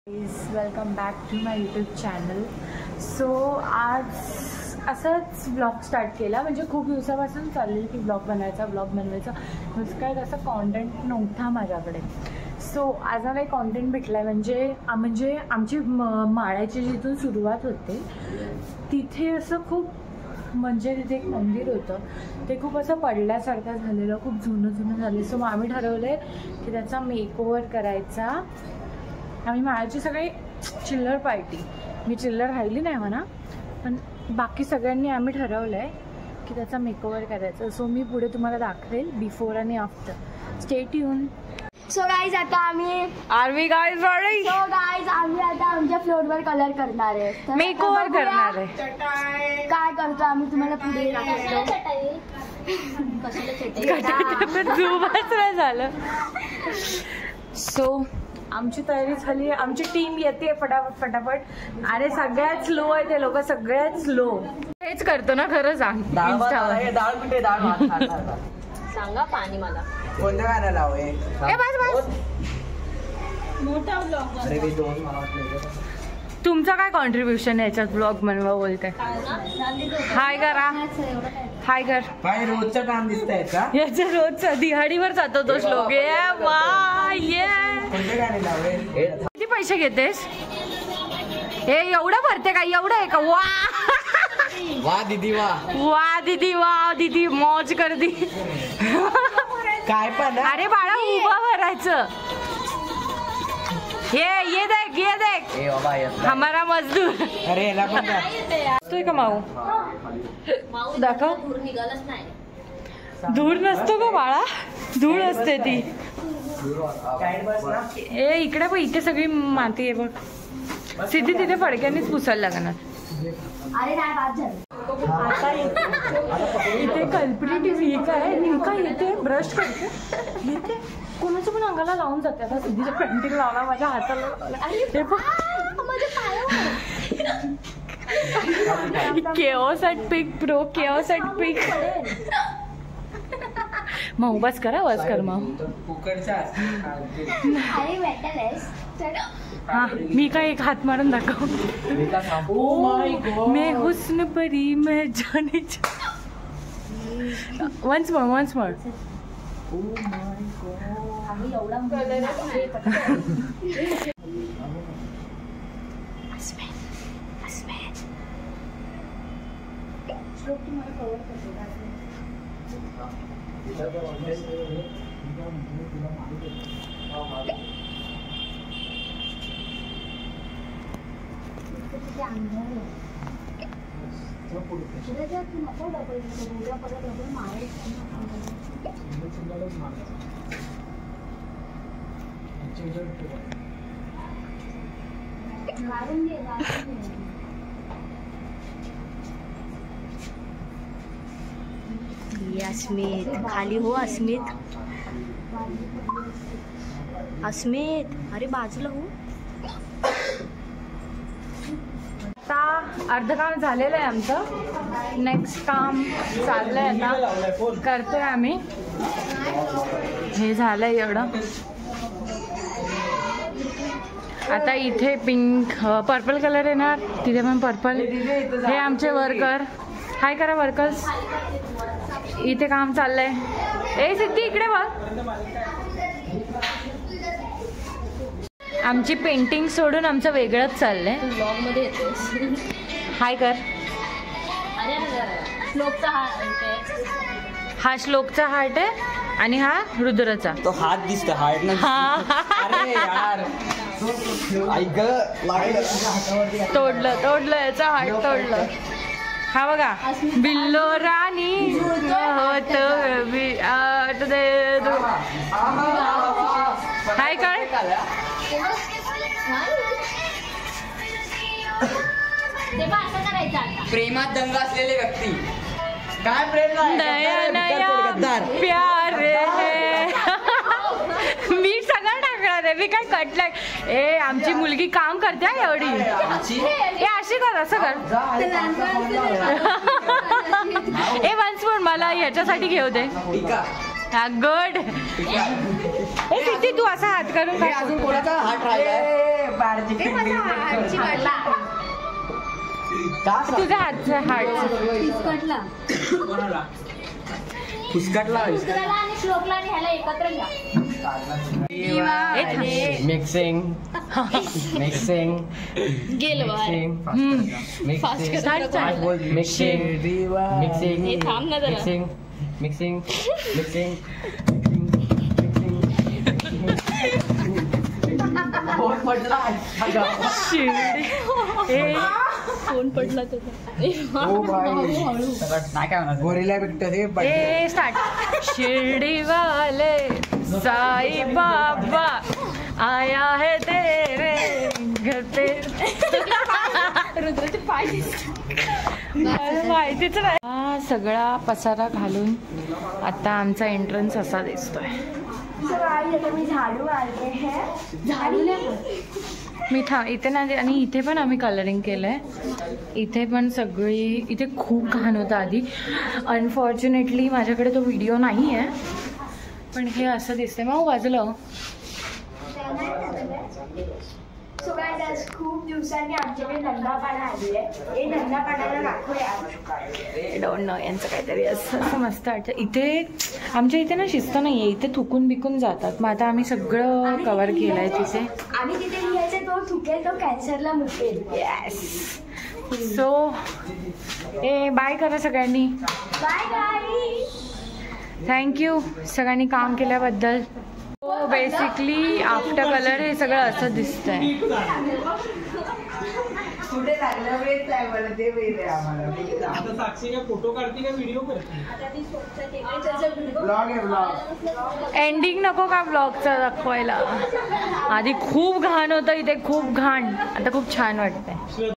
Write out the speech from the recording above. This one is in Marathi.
Welcome back to my YouTube channel. So आज असंच ब्लॉग स्टार्ट केला, म्हणजे खूप दिवसापासून चाललेलं की ब्लॉग बनवायचा काय तसा कॉन्टेंट नव्हता माझ्याकडे. सो आज मला एक कॉन्टेंट भेटला आहे. म्हणजे आमची माळ्याची जिथून सुरुवात होते तिथे असं खूप तिथे एक मंदिर होतं, ते खूप असं पडल्यासारखं झालेलं, खूप जुनं झालं. सो मग आम्ही ठरवलं आहे की त्याचा मेकओव्हर करायचा. आम्ही माळ्याची सगळी चिल्लर पार्टी, मी चिल्लर राहिली नाही म्हणा, पण बाकी सगळ्यांनी आम्ही ठरवलं आहे की त्याचा मेकओव्हर करायचा. सो मी पुढे तुम्हाला दाखवेल बिफोर आणि after. Stay tune. So guys आता आम्ही आम्ही आता आमच्या फ्लोअरवर कलर करणार आहे, मेकओव्हर करणार आहे. काय करतो आम्ही तुम्हाला पुढे झालं. सो आमची तयारी झाली, आमची टीम येते फटाफट. अरे सगळ्यात स्लो आहे ते लोक, सगळ्यात स्लो. हेच करतो ना खरं सांग. सांगा पाणी मला कोणत्या गाण्याला हवंय? तुमचं काय कॉन्ट्रीब्युशन आहे याच्यात ब्लॉग बनवा बोलते? हाय करा, हाय कर. काय रोजचं काम दिसतंय का? याचं रोजचं दिहाडीवर जातो तो श्लोक. कोणत्या गाण्याला हवंय? किती पैसे घेतेस? हे एवढं भरते का? एवढं आहे का? वा दीदी वा, वा दीदी, वा दीदी, मौज कर दी. काय पण. अरे बाळा उभं भरायचं. ये देख हमारा मजदूर. अरे याला पण असतोय का माऊ? दाखव. धूळ नसतो का बाळा? धूळ असते ती. ए इकडे बघ, इथे सगळी माती आहे बघ. सिद्धी तिथे फडक्यानेच पुसायला लागणार. आता इथे कल्प्रिट वीक आहे. निका येते, ब्रश करते, येते, कोणाच्या पण अंगाला लावून जाते. आता सिद्धीच्या पेंटिंग लावला, माझ्या हाताला. Chaos at peak pro, chaos at peak. मग बस करा, बस कर मग. हा मी काय एक हात मारून दाखव. मैं हुस्न परी मैं जाने. Once more. अस्मित खाली हो. अस्मित अरे बाजूला हो. आता अर्ध काम झालेलं आहे आमचं. नेक्स्ट काम चाललंय, आता करतोय आम्ही. हे झालंय एवढं. आता इथे पिंक पर्पल कलर येणार, तिथे पण पर्पल. हे आमचे वर्कर. हाय करा वर्कर्स. इथे काम चाललंय. ए सिद्धी इकडे बघ. आमची पेंटिंग सोडून आमचं वेगळंच चाललंय. ब्लॉग मध्ये येते. हाय कर. श्लोकचा हा श्लोकचा हार्ट आहे आणि हा रुद्रचा. तो हात दिसतो, हार्ट नाही. अरे यार तोडलं याचा हार्ट तोडलं. हा बघा, बिल्लो राणी होत. हाय काय प्रेमात दंग असलेले व्यक्ती. काय प्रेम नया प्यार है. मी सगळं टाकणार आहे, मी काय कटलंय. ए आमची मुलगी काम करते एवढी. ए अशी कर, असं कर. ए वन्स मोर मला ह्याच्यासाठी घेऊ दे. गुड. ए किती तू असा हात करून हे अजून कोणाचा हात राहिलाय? तुझा हातचा हात फुसकटला. आणि श्लोकला आणि ह्याला एकत्र घ्या. मिक्सिंग मिक्सिंग गेलं मिक्सिंग मिक्सिंग थांब ना जरा. मिक्सिंग मिक्सिंग मिक्सिंग फोन पडला त्याचा. गोरीला भेटत ए स्टार्ट. शिर्डी वाले साई बाबा आया है तेरे घर पे. रुद्राचे पाय माहितीच नाही. हा सगळा पसारा घालून आता आमचा एंट्रन्स असा दिसतोय. मी झाडू मारते है. झाडू मी इथे ना आणि इथे पण आम्ही कलरिंग केलंय. इथे पण सगळी इथे खूप घाण होतं आधी. अनफॉर्च्युनेटली माझ्याकडे तो व्हिडिओ नाही आहे, पण हे असं दिसतंय. मग वाजलं. खूप दिवसांनी आमच्याकडे नंदापाडा आली आहे. हे नंदापाड्याला दाखवूया. डोंट नो यांचं काहीतरी असं मस्त वाटतं. इथे आमच्या इथे ना शिस्त नाही आहे. इथे थुकून बिकून जातात. मग आता आम्ही सगळं कव्हर केलं आहे तिथे. आम्ही तिथे लिहायचं तो थुकेल तो कॅन्सरला मुकेल. येस. सो ए बाय करा सगळ्यांनी. Bye bye. थँक्यू सगळ्यांनी काम केल्याबद्दल. हो बेसिकली आफ्टर कलर हे सगळं असं दिसतंय. कुठे लागलं वेळ आहे मला ते वेळ आहे आम्हाला. आता साक्षी काय फोटो काढते का व्हिडिओ करते? ब्लॉग आहे ब्लॉग. एंडिंग नको का ब्लॉगचं दाखवायला? आधी खूप घाण होतं इथे, खूप घाण. आता खूप छान वाटतंय.